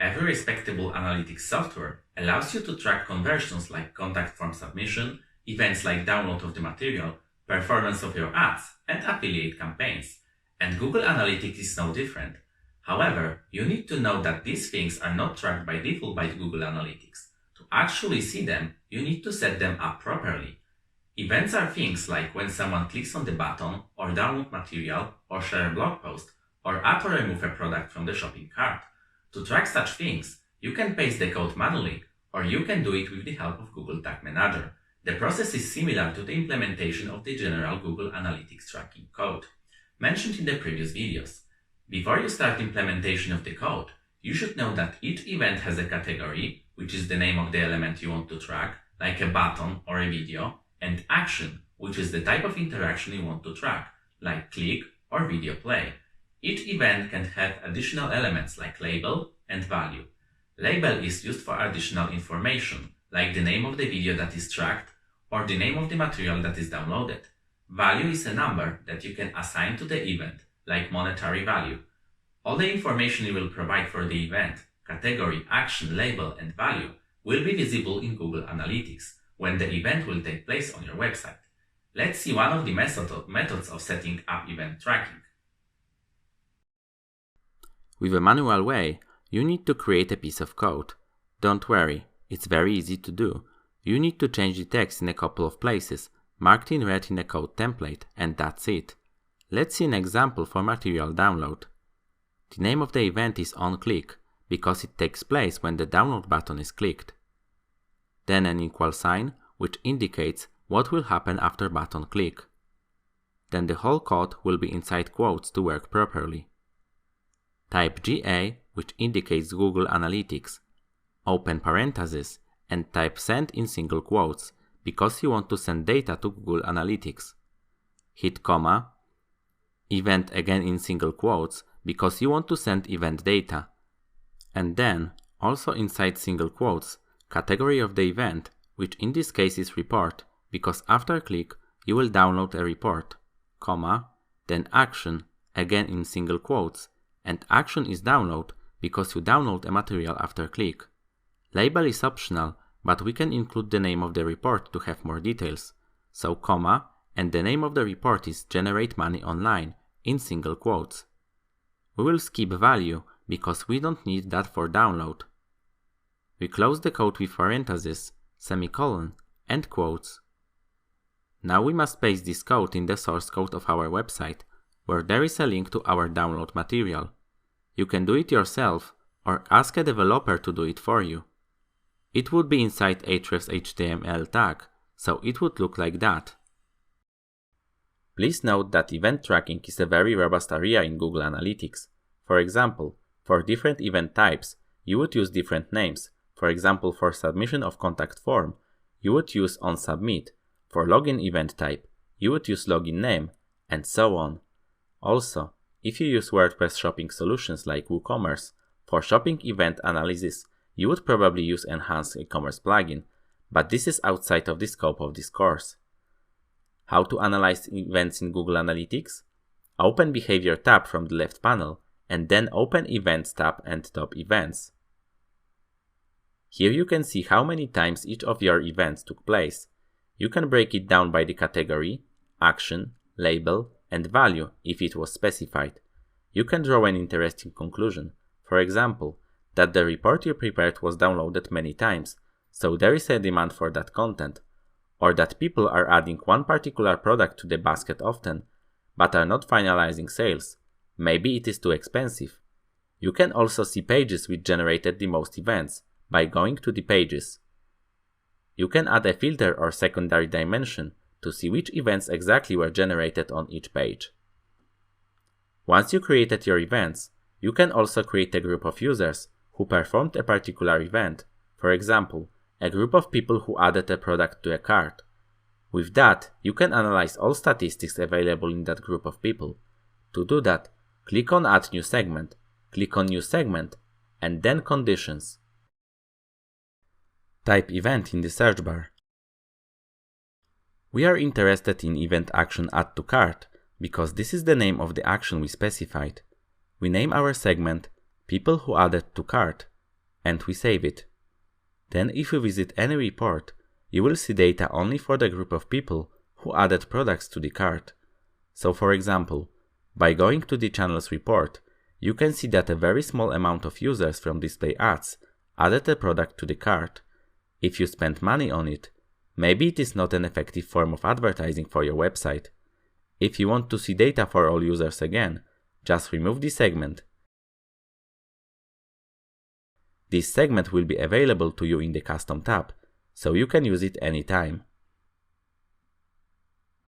Every respectable analytics software allows you to track conversions like contact form submission, events like download of the material, performance of your ads, and affiliate campaigns. And Google Analytics is no different. However, you need to know that these things are not tracked by default by Google Analytics. To actually see them, you need to set them up properly. Events are things like when someone clicks on the button, or download material, or share a blog post, or add or remove a product from the shopping cart. To track such things, you can paste the code manually, or you can do it with the help of Google Tag Manager. The process is similar to the implementation of the general Google Analytics tracking code, mentioned in the previous videos. Before you start implementation of the code, you should know that each event has a category, which is the name of the element you want to track, like a button or a video, and action, which is the type of interaction you want to track, like click or video play. Each event can have additional elements like label and value. Label is used for additional information, like the name of the video that is tracked or the name of the material that is downloaded. Value is a number that you can assign to the event, like monetary value. All the information you will provide for the event, category, action, label, and value will be visible in Google Analytics when the event will take place on your website. Let's see one of the methods of setting up event tracking. With a manual way, you need to create a piece of code. Don't worry, it's very easy to do. You need to change the text in a couple of places, marked in red in a code template, and that's it. Let's see an example for material download. The name of the event is onClick, because it takes place when the download button is clicked. Then an equal sign, which indicates what will happen after button click. Then the whole code will be inside quotes to work properly. Type GA, which indicates Google Analytics. Open parentheses and type send in single quotes, because you want to send data to Google Analytics. Hit comma, event again in single quotes, because you want to send event data. And then, also inside single quotes, category of the event, which in this case is report, because after click you will download a report, comma, then action, again in single quotes, and action is download because you download a material after click. Label is optional, but we can include the name of the report to have more details. So comma, and the name of the report is Generate Money Online, in single quotes. We will skip value because we don't need that for download. We close the code with parentheses, semicolon, and quotes. Now we must paste this code in the source code of our website, where there is a link to our download material. You can do it yourself or ask a developer to do it for you. It would be inside hrefs HTML tag, so it would look like that. Please note that event tracking is a very robust area in Google Analytics. For example, for different event types, you would use different names. For example, for submission of contact form, you would use onSubmit. For login event type, you would use login name, and so on. Also, if you use WordPress shopping solutions like WooCommerce, for shopping event analysis, you would probably use Enhanced e-commerce plugin, but this is outside of the scope of this course. How to analyze events in Google Analytics? Open Behavior tab from the left panel, and then open Events tab and Top Events. Here you can see how many times each of your events took place. You can break it down by the category, action, label, and value if it was specified. You can draw an interesting conclusion. For example, that the report you prepared was downloaded many times, so there is a demand for that content. Or that people are adding one particular product to the basket often, but are not finalizing sales. Maybe it is too expensive. You can also see pages which generated the most events by going to the pages. You can add a filter or secondary dimension to see which events exactly were generated on each page. Once you created your events, you can also create a group of users who performed a particular event. For example, a group of people who added a product to a cart. With that, you can analyze all statistics available in that group of people. To do that, click on Add New Segment, click on New Segment, and then Conditions. Type event in the search bar. We are interested in event action Add to Cart because this is the name of the action we specified. We name our segment People who added to cart, and we save it. Then if you visit any report, you will see data only for the group of people who added products to the cart. So for example, by going to the channels report, you can see that a very small amount of users from display ads added a product to the cart. If you spend money on it, maybe it is not an effective form of advertising for your website. If you want to see data for all users again, just remove the segment. This segment will be available to you in the Custom tab, so you can use it anytime.